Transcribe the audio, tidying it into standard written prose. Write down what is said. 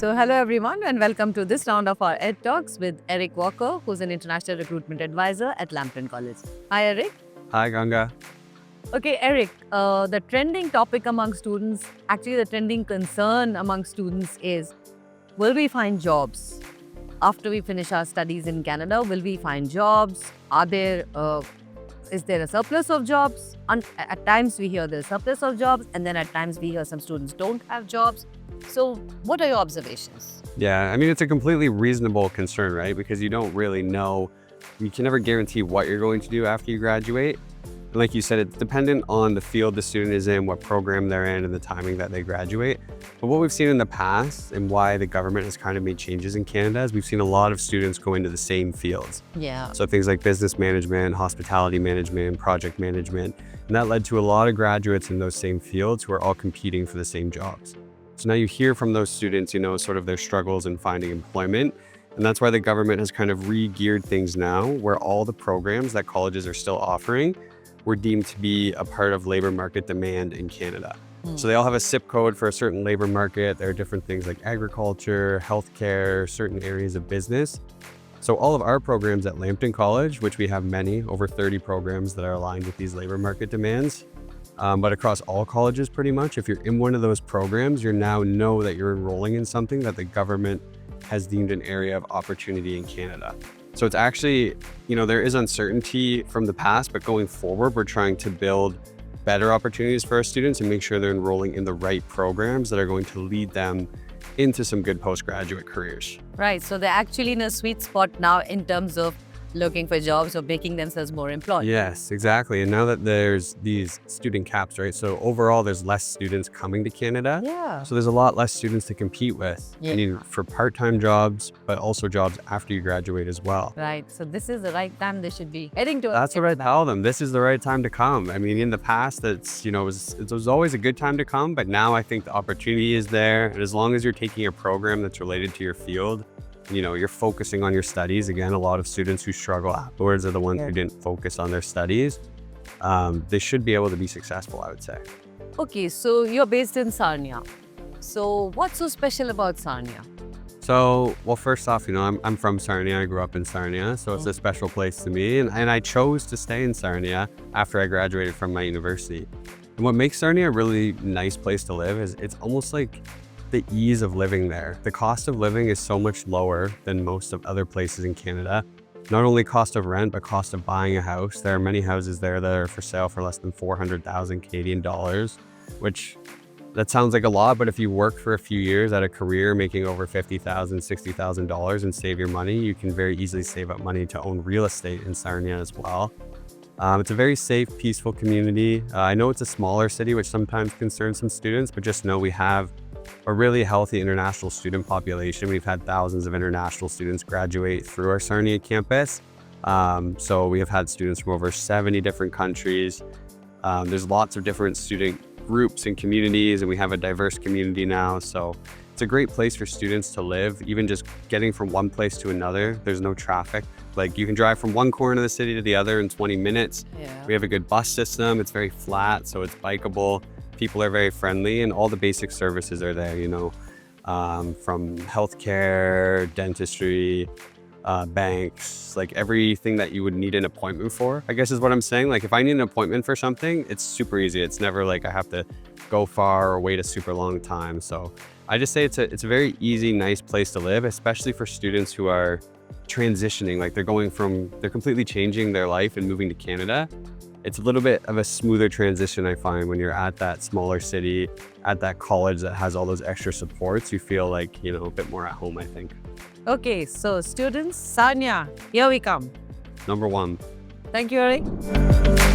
So hello everyone and welcome to this round of our EdTalks with Eric Walker, who's an international recruitment advisor at Lambton College. Hi Eric. Hi Ganga. Okay Eric, the trending topic among students, actually the trending concern among students is, will we find jobs? After we finish our studies in Canada, will we find jobs? Is there a surplus of jobs? At times we hear there's surplus of jobs, and then at times we hear some students don't have jobs. So what are your observations? Yeah, I mean, it's a completely reasonable concern, right? Because you don't really know, you can never guarantee what you're going to do after you graduate. And like you said, it's dependent on the field the student is in, what program they're in, and the timing that they graduate. But what we've seen in the past and why the government has kind of made changes in Canada is we've seen a lot of students go into the same fields. Yeah. So things like business management, hospitality management, project management, and that led to a lot of graduates in those same fields who are all competing for the same jobs. So now you hear from those students, sort of their struggles in finding employment. And that's why the government has kind of re-geared things now, where all the programs that colleges are still offering were deemed to be a part of labor market demand in Canada. So they all have a SIP code for a certain labor market. There are different things like agriculture, healthcare, certain areas of business. So all of our programs at Lambton College, which we have many, over 30 programs that are aligned with these labor market demands, but across all colleges pretty much, if you're in one of those programs, you now know that you're enrolling in something that the government has deemed an area of opportunity in Canada. So it's actually, there is uncertainty from the past, but going forward, we're trying to build better opportunities for our students and make sure they're enrolling in the right programs that are going to lead them into some good postgraduate careers. Right. So they're actually in a sweet spot now in terms of looking for jobs or making themselves more employed. Yes, exactly. And now that there's these student caps, right? So overall, there's less students coming to Canada. Yeah. So there's a lot less students to compete with. Yeah. I mean, for part-time jobs, but also jobs after you graduate as well. Right. So this is the right time they should be heading to. That's what I tell them. This is the right time to come. I mean, in the past, it was always a good time to come, but now I think the opportunity is there. And as long as you're taking a program that's related to your field, you're focusing on your studies. Again, a lot of students who struggle afterwards are the ones who didn't focus on their studies. They should be able to be successful, I would say. Okay, so you're based in Sarnia. So what's so special about Sarnia? So, well, first off, I'm from Sarnia. I grew up in Sarnia, so it's a special place to me. And I chose to stay in Sarnia after I graduated from my university. And what makes Sarnia a really nice place to live is it's almost like the ease of living there. The cost of living is so much lower than most of other places in Canada. Not only cost of rent, but cost of buying a house. There are many houses there that are for sale for less than 400,000 Canadian dollars, which that sounds like a lot, but if you work for a few years at a career making over $50,000, $60,000 and save your money, you can very easily save up money to own real estate in Sarnia as well. It's a very safe, peaceful community. I know it's a smaller city, which sometimes concerns some students, but just know we have a really healthy international student population. We've had thousands of international students graduate through our Sarnia campus. So we have had students from over 70 different countries. There's lots of different student groups and communities, and we have a diverse community now. So it's a great place for students to live, even just getting from one place to another. There's no traffic. Like you can drive from one corner of the city to the other in 20 minutes. Yeah. We have a good bus system. It's very flat, so it's bikeable. People are very friendly, and all the basic services are there, from healthcare, dentistry, banks, like everything that you would need an appointment for, I guess is what I'm saying. Like if I need an appointment for something, it's super easy. It's never like I have to go far or wait a super long time. So I just say it's a very easy, nice place to live, especially for students who are transitioning. Like they're completely changing their life and moving to Canada. It's a little bit of a smoother transition, I find, when you're at that smaller city, at that college that has all those extra supports. You feel like, a bit more at home, I think. Okay, so students, Sarnia, here we come. Number one. Thank you, Eric.